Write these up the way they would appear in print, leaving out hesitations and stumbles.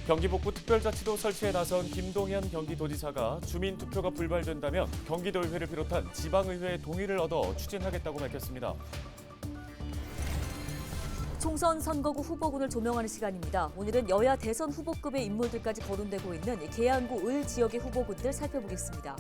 경기 북부 특별자치도 설치에 나선 김동연 경기도지사가 주민투표가 불발된다면 경기도의회를 비롯한 지방의회의 동의를 얻어 추진하겠다고 밝혔습니다. 총선 선거구 후보군을 조명하는 시간입니다. 오늘은 여야 대선 후보급의 인물들까지 거론되고 있는 계양구 을 지역의 후보군들 살펴보겠습니다.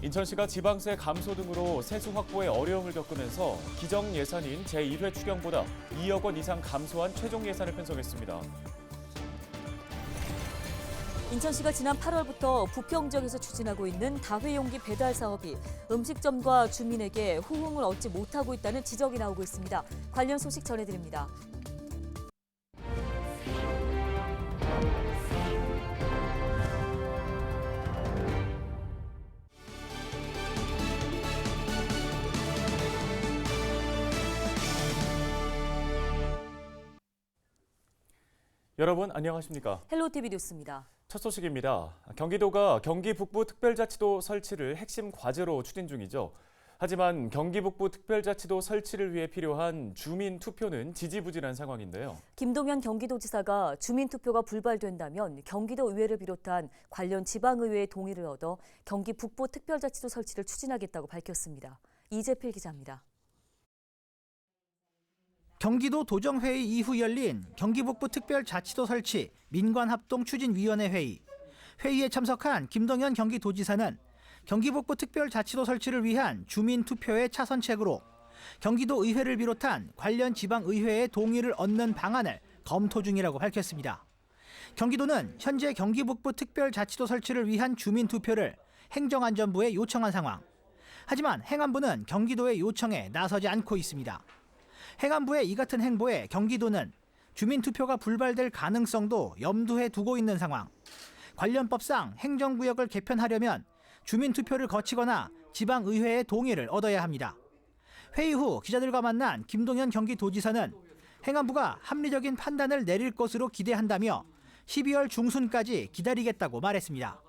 인천시가 지방세 감소 등으로 세수 확보에 어려움을 겪으면서 기정 예산인 제1회 추경보다 2억 원 이상 감소한 최종 예산을 편성했습니다. 인천시가 지난 8월부터 부평 지역에서 추진하고 있는 다회용기 배달 사업이 음식점과 주민에게 호응을 얻지 못하고 있다는 지적이 나오고 있습니다. 관련 소식 전해드립니다. 여러분 안녕하십니까? 헬로티비 뉴스입니다. 첫 소식입니다. 경기도가 경기 북부 특별자치도 설치를 핵심 과제로 추진 중이죠. 하지만 경기 북부 특별자치도 설치를 위해 필요한 주민 투표는 지지부진한 상황인데요. 김동연 경기도지사가 주민 투표가 불발된다면 경기도 의회를 비롯한 관련 지방의회의 동의를 얻어 경기 북부 특별자치도 설치를 추진하겠다고 밝혔습니다. 이재필 기자입니다. 경기도 도정회의 이후 열린 경기북부 특별자치도 설치 민관합동추진위원회 회의. 회의에 참석한 김동연 경기도지사는 경기북부 특별자치도 설치를 위한 주민투표의 차선책으로 경기도 의회를 비롯한 관련 지방의회의 동의를 얻는 방안을 검토 중이라고 밝혔습니다. 경기도는 현재 경기북부 특별자치도 설치를 위한 주민투표를 행정안전부에 요청한 상황. 하지만 행안부는 경기도의 요청에 나서지 않고 있습니다. 행안부의 이 같은 행보에 경기도는 주민투표가 불발될 가능성도 염두에 두고 있는 상황. 관련 법상 행정구역을 개편하려면 주민투표를 거치거나 지방의회의 동의를 얻어야 합니다. 회의 후 기자들과 만난 김동연 경기도지사는 행안부가 합리적인 판단을 내릴 것으로 기대한다며 12월 중순까지 기다리겠다고 말했습니다.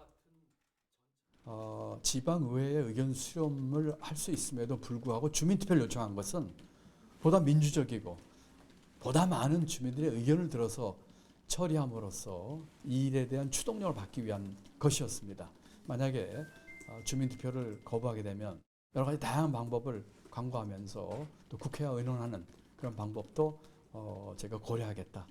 지방의회의 의견 수렴을 할 수 있음에도 불구하고 주민투표를 요청한 것은 보다 민주적이고 보다 많은 주민들의 의견을 들어서 처리함으로써 이 일에 대한 추동력을 받기 위한 것이었습니다. 만약에 주민투표를 거부하게 되면 여러 가지 다양한 방법을 강구하면서 또 국회와 의논하는 그런 방법도 제가 고려하겠다.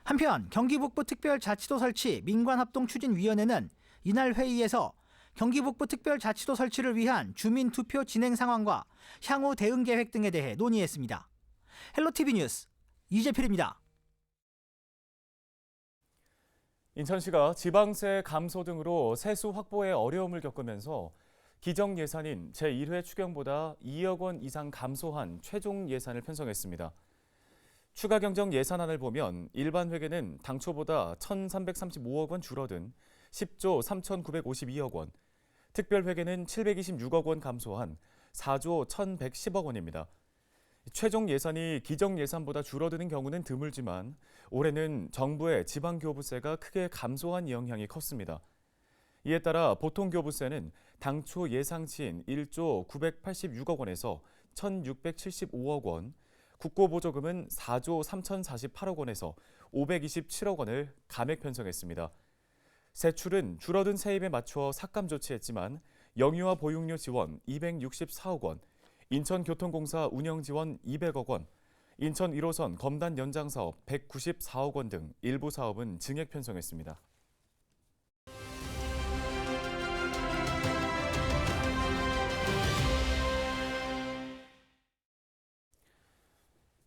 한편 경기북부 특별자치도 설치 민관합동추진위원회는 이날 회의에서 경기북부 특별자치도 설치를 위한 주민투표 진행 상황과 향후 대응 계획 등에 대해 논의했습니다. 헬로티비 뉴스 이재필입니다. 인천시가 지방세 감소 등으로 세수 확보에 어려움을 겪으면서 기정 예산인 제1회 추경보다 2억 원 이상 감소한 최종 예산을 편성했습니다. 추가 경정 예산안을 보면 일반 회계는 당초보다 1,335억 원 줄어든 10조 3,952억 원, 특별 회계는 726억 원 감소한 4조 1,110억 원입니다. 최종 예산이 기정 예산보다 줄어드는 경우는 드물지만 올해는 정부의 지방교부세가 크게 감소한 영향이 컸습니다. 이에 따라 보통교부세는 당초 예상치인 1조 986억 원에서 1,675억 원, 국고보조금은 4조 3,048억 원에서 527억 원을 감액 편성했습니다. 세출은 줄어든 세입에 맞춰 삭감 조치했지만 영유아 보육료 지원 264억 원, 인천교통공사 운영 지원 200억 원, 인천 1호선 검단 연장 사업 194억 원 등 일부 사업은 증액 편성했습니다.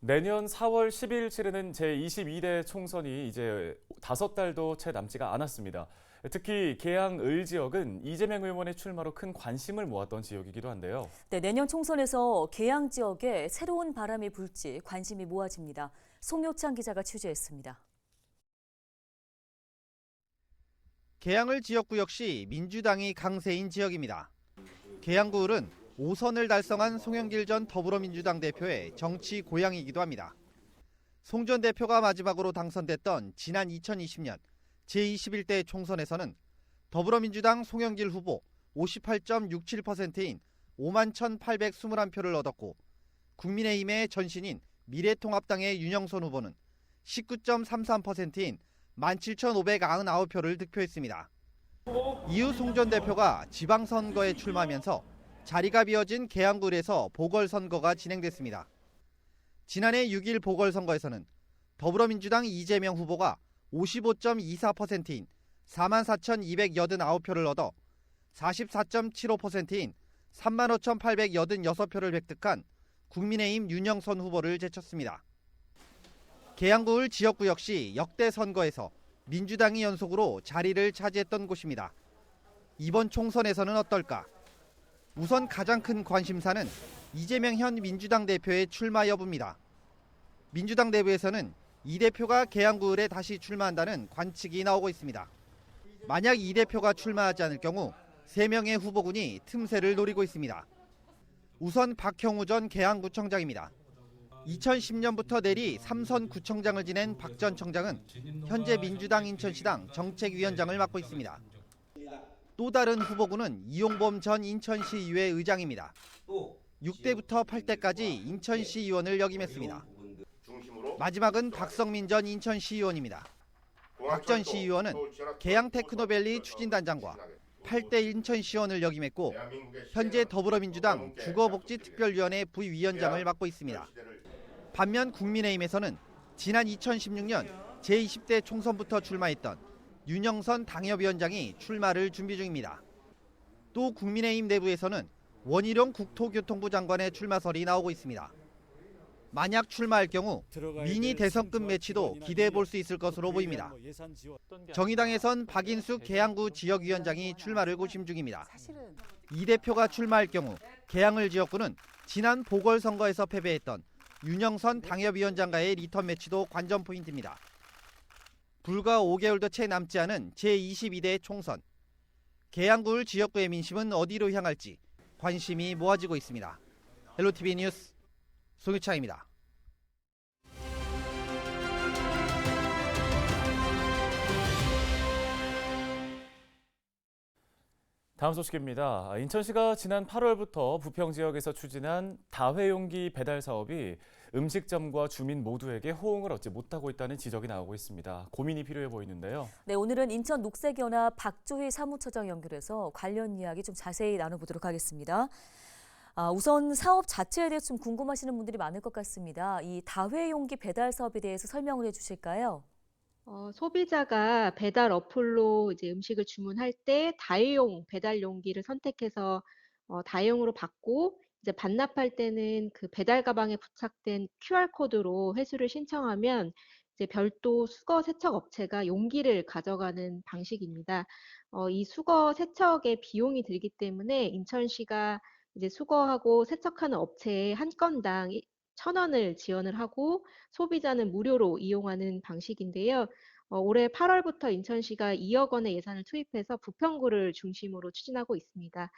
내년 4월 10일 치르는 제22대 총선이 이제 5달도 채 남지가 않았습니다. 특히 계양 을 지역은 이재명 의원의 출마로 큰 관심을 모았던 지역이기도 한데요. 네, 내년 총선에서 계양 지역에 새로운 바람이 불지 관심이 모아집니다. 송효창 기자가 취재했습니다. 계양을 지역구 역시 민주당이 강세인 지역입니다. 계양구 을은 5선을 달성한 송영길 전 더불어민주당 대표의 정치 고향이기도 합니다. 송 전 대표가 마지막으로 당선됐던 지난 2020년 제21대 총선에서는 더불어민주당 송영길 후보 58.67%인 51,821표를 얻었고 국민의힘의 전신인 미래통합당의 윤영선 후보는 19.33%인 17,599표를 득표했습니다. 이후 송 전 대표가 지방선거에 출마하면서 자리가 비어진 계양구에서 보궐선거가 진행됐습니다. 지난해 6일 보궐선거에서는 더불어민주당 이재명 후보가 55.24%인 44,289표를 얻어 44.75%인 35,886표를 획득한 국민의힘 윤영선 후보를 제쳤습니다. 계양구을 지역구 역시 역대 선거에서 민주당이 연속으로 자리를 차지했던 곳입니다. 이번 총선에서는 어떨까? 우선 가장 큰 관심사는 이재명 현 민주당 대표의 출마 여부입니다. 민주당 내부에서는 이 대표가 계양구을에 다시 출마한다는 관측이 나오고 있습니다. 만약 이 대표가 출마하지 않을 경우 3명의 후보군이 틈새를 노리고 있습니다. 우선 박형우 전 계양구청장입니다. 2010년부터 내리 3선 구청장을 지낸 박 전 청장은 현재 민주당 인천시당 정책위원장을 맡고 있습니다. 또 다른 후보군은 이용범 전 인천시의회 의장입니다. 6대부터 8대까지 인천시의원을 역임했습니다. 마지막은 박성민 전 인천시의원입니다. 박 전 시의원은 계양 테크노밸리 추진단장과 8대 인천시의원을 역임했고 현재 더불어민주당 주거복지특별위원회 부위원장을 맡고 있습니다. 반면 국민의힘에서는 지난 2016년 제20대 총선부터 출마했던 윤영선 당협위원장이 출마를 준비 중입니다. 또 국민의힘 내부에서는 원희룡 국토교통부 장관의 출마설이 나오고 있습니다. 만약 출마할 경우 미니 대선급 매치도 기대해 볼 수 있을 것으로 보입니다. 정의당에선 박인숙 계양구 지역위원장이 출마를 고심 중입니다. 이 대표가 출마할 경우 계양을 지역구는 지난 보궐선거에서 패배했던 윤영선 당협위원장과의 리턴 매치도 관전 포인트입니다. 불과 5개월도 채 남지 않은 제22대 총선. 계양구을 지역구의 민심은 어디로 향할지 관심이 모아지고 있습니다. 헬로티비 뉴스 송유창입니다. 다음 소식입니다. 인천시가 지난 8월부터 부평 지역에서 추진한 다회용기 배달 사업이 음식점과 주민 모두에게 호응을 얻지 못하고 있다는 지적이 나오고 있습니다. 고민이 필요해 보이는데요. 네, 오늘은 인천 녹색연합 박조희 사무처장 연결해서 관련 이야기 좀 자세히 나눠보도록 하겠습니다. 우선 사업 자체에 대해서 좀 궁금하시는 분들이 많을 것 같습니다. 이 다회용기 배달 사업에 대해서 설명을 해주실까요? 소비자가 배달 어플로 이제 음식을 주문할 때 다회용 배달 용기를 선택해서 다회용으로 받고 이제 반납할 때는 그 배달 가방에 부착된 QR코드로 회수를 신청하면 이제 별도 수거 세척 업체가 용기를 가져가는 방식입니다. 이 수거 세척에 비용이 들기 때문에 인천시가 이제 수거하고 세척하는 업체에 한 건당 1,000원을 지원을 하고 소비자는 무료로 이용하는 방식인데요. 올해 8월부터 인천시가 2억 원의 예산을 투입해서 부평구를 중심으로 추진하고 있습니다.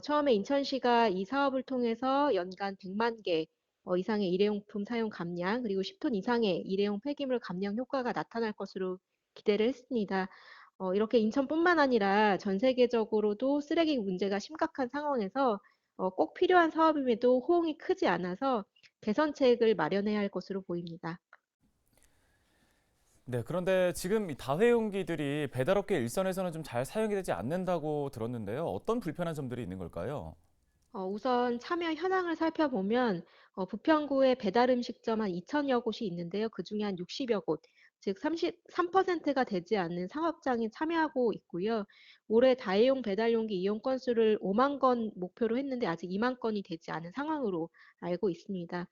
처음에 인천시가 이 사업을 통해서 연간 100만 개 이상의 일회용품 사용 감량 그리고 10톤 이상의 일회용 폐기물 감량 효과가 나타날 것으로 기대를 했습니다. 이렇게 인천뿐만 아니라 전 세계적으로도 쓰레기 문제가 심각한 상황에서 꼭 필요한 사업임에도 호응이 크지 않아서 개선책을 마련해야 할 것으로 보입니다. 네, 그런데 지금 이 다회용기들이 배달업계 일선에서는 좀 잘 사용이 되지 않는다고 들었는데요. 어떤 불편한 점들이 있는 걸까요? 우선 참여 현황을 살펴보면 부평구에 배달 음식점 한 2,000여 곳이 있는데요. 그중에 한 60여 곳, 즉 33%가 되지 않는 상업장에 참여하고 있고요. 올해 다회용 배달 용기 이용 건수를 5만 건 목표로 했는데 아직 2만 건이 되지 않은 상황으로 알고 있습니다.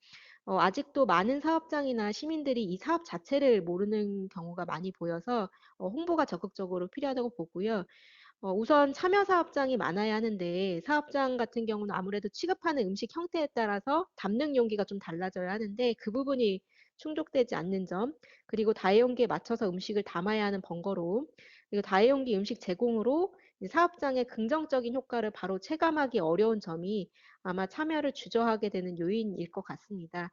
아직도 많은 사업장이나 시민들이 이 사업 자체를 모르는 경우가 많이 보여서 홍보가 적극적으로 필요하다고 보고요. 우선 참여 사업장이 많아야 하는데 사업장 같은 경우는 아무래도 취급하는 음식 형태에 따라서 담는 용기가 좀 달라져야 하는데 그 부분이 충족되지 않는 점, 그리고 다회용기에 맞춰서 음식을 담아야 하는 번거로움, 그리고 다회용기 음식 제공으로 사업장의 긍정적인 효과를 바로 체감하기 어려운 점이 아마 참여를 주저하게 되는 요인일 것 같습니다.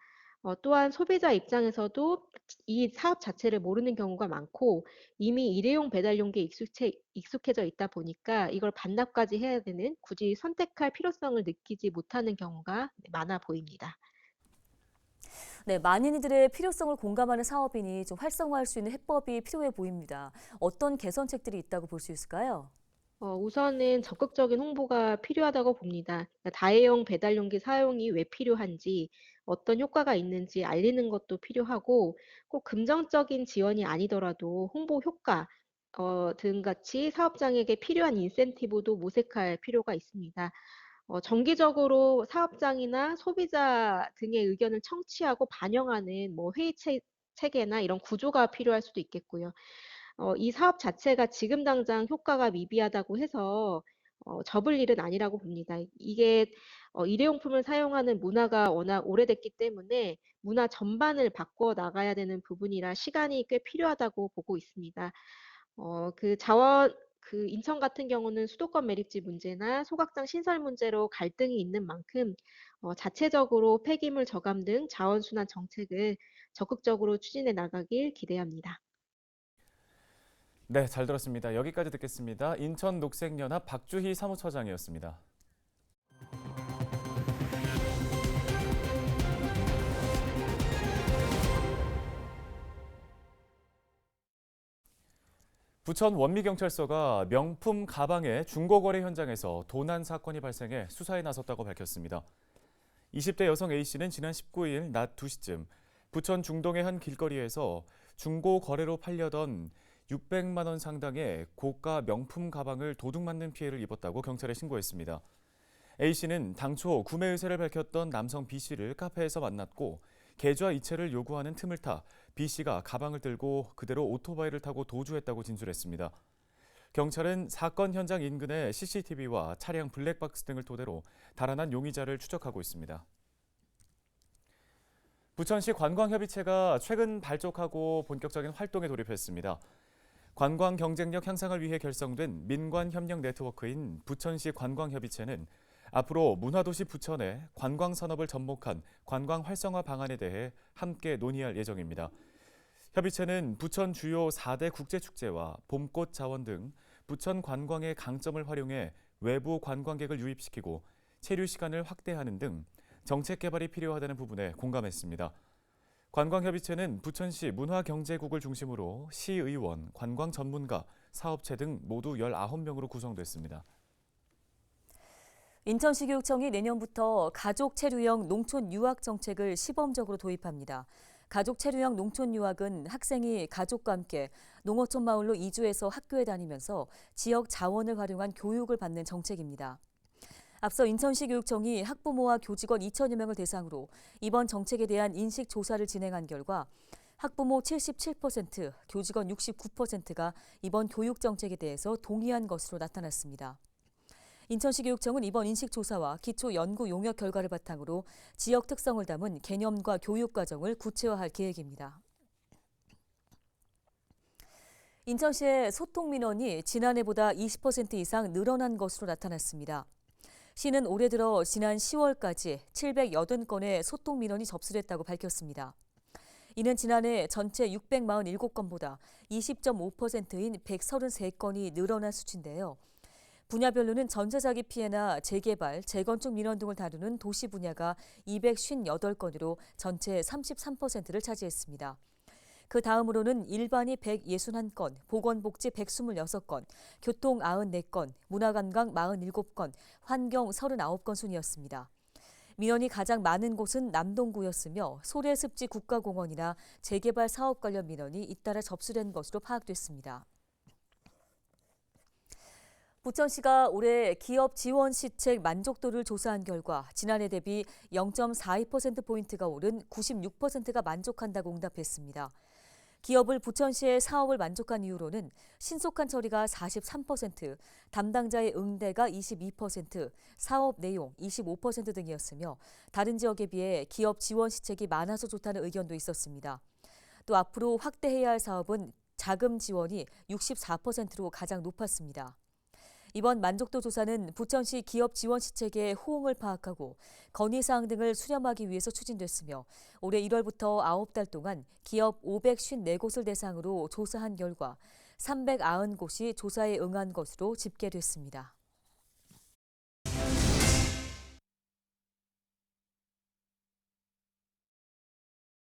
또한 소비자 입장에서도 이 사업 자체를 모르는 경우가 많고 이미 일회용 배달 용기에 익숙해져 있다 보니까 이걸 반납까지 해야 되는 굳이 선택할 필요성을 느끼지 못하는 경우가 많아 보입니다. 네, 많은 이들의 필요성을 공감하는 사업이니 좀 활성화할 수 있는 해법이 필요해 보입니다. 어떤 개선책들이 있다고 볼 수 있을까요? 우선은 적극적인 홍보가 필요하다고 봅니다. 그러니까 다회용 배달 용기 사용이 왜 필요한지, 어떤 효과가 있는지 알리는 것도 필요하고, 꼭 금전적인 지원이 아니더라도 홍보 효과 등 같이 사업장에게 필요한 인센티브도 모색할 필요가 있습니다. 정기적으로 사업장이나 소비자 등의 의견을 청취하고 반영하는 뭐 회의 체계나 이런 구조가 필요할 수도 있겠고요. 이 사업 자체가 지금 당장 효과가 미비하다고 해서 접을 일은 아니라고 봅니다. 이게 일회용품을 사용하는 문화가 워낙 오래됐기 때문에 문화 전반을 바꿔 나가야 되는 부분이라 시간이 꽤 필요하다고 보고 있습니다. 인천 같은 경우는 수도권 매립지 문제나 소각장 신설 문제로 갈등이 있는 만큼 자체적으로 폐기물 저감 등 자원순환 정책을 적극적으로 추진해 나가길 기대합니다. 네, 잘 들었습니다. 여기까지 듣겠습니다. 인천 녹색연합 박주희 사무처장이었습니다. 부천 원미경찰서가 명품 가방의 중고거래 현장에서 도난 사건이 발생해 수사에 나섰다고 밝혔습니다. 20대 여성 A씨는 지난 19일 낮 2시쯤 부천 중동의 한 길거리에서 중고 거래로 팔려던 600만 원 상당의 고가 명품 가방을 도둑맞는 피해를 입었다고 경찰에 신고했습니다. A씨는 당초 구매 의사를 밝혔던 남성 B씨를 카페에서 만났고 계좌 이체를 요구하는 틈을 타 B씨가 가방을 들고 그대로 오토바이를 타고 도주했다고 진술했습니다. 경찰은 사건 현장 인근의 CCTV와 차량 블랙박스 등을 토대로 달아난 용의자를 추적하고 있습니다. 부천시 관광협의체가 최근 발족하고 본격적인 활동에 돌입했습니다. 관광 경쟁력 향상을 위해 결성된 민관협력 네트워크인 부천시 관광협의체는 앞으로 문화도시 부천의 관광산업을 접목한 관광 활성화 방안에 대해 함께 논의할 예정입니다. 협의체는 부천 주요 4대 국제축제와 봄꽃 자원 등 부천 관광의 강점을 활용해 외부 관광객을 유입시키고 체류 시간을 확대하는 등 정책 개발이 필요하다는 부분에 공감했습니다. 관광협의체는 부천시 문화경제국을 중심으로 시의원, 관광 전문가, 사업체 등 모두 19명으로 구성됐습니다. 인천시 교육청이 내년부터 가족 체류형 농촌 유학 정책을 시범적으로 도입합니다. 가족 체류형 농촌 유학은 학생이 가족과 함께 농어촌 마을로 이주해서 학교에 다니면서 지역 자원을 활용한 교육을 받는 정책입니다. 앞서 인천시 교육청이 학부모와 교직원 2천여 명을 대상으로 이번 정책에 대한 인식 조사를 진행한 결과 학부모 77%, 교직원 69%가 이번 교육 정책에 대해서 동의한 것으로 나타났습니다. 인천시 교육청은 이번 인식조사와 기초 연구 용역 결과를 바탕으로 지역 특성을 담은 개념과 교육 과정을 구체화할 계획입니다. 인천시의 소통 민원이 지난해보다 20% 이상 늘어난 것으로 나타났습니다. 시는 올해 들어 지난 10월까지 780건의 소통 민원이 접수됐다고 밝혔습니다. 이는 지난해 전체 647건보다 20.5%인 133건이 늘어난 수치인데요. 분야별로는 전자자기 피해나 재개발, 재건축 민원 등을 다루는 도시 분야가 258건으로 전체 33%를 차지했습니다. 그 다음으로는 일반이 161건, 보건복지 126건, 교통 94건, 문화관광 47건, 환경 39건 순이었습니다. 민원이 가장 많은 곳은 남동구였으며 소래습지 국가공원이나 재개발 사업 관련 민원이 잇따라 접수된 것으로 파악됐습니다. 부천시가 올해 기업 지원 시책 만족도를 조사한 결과 지난해 대비 0.42%포인트가 오른 96%가 만족한다고 응답했습니다. 기업을 부천시의 사업을 만족한 이유로는 신속한 처리가 43%, 담당자의 응대가 22%, 사업 내용 25% 등이었으며 다른 지역에 비해 기업 지원 시책이 많아서 좋다는 의견도 있었습니다. 또 앞으로 확대해야 할 사업은 자금 지원이 64%로 가장 높았습니다. 이번 만족도 조사는 부천시 기업 지원 시책의 호응을 파악하고 건의사항 등을 수렴하기 위해서 추진됐으며 올해 1월부터 9달 동안 기업 554곳을 대상으로 조사한 결과 390곳이 조사에 응한 것으로 집계됐습니다.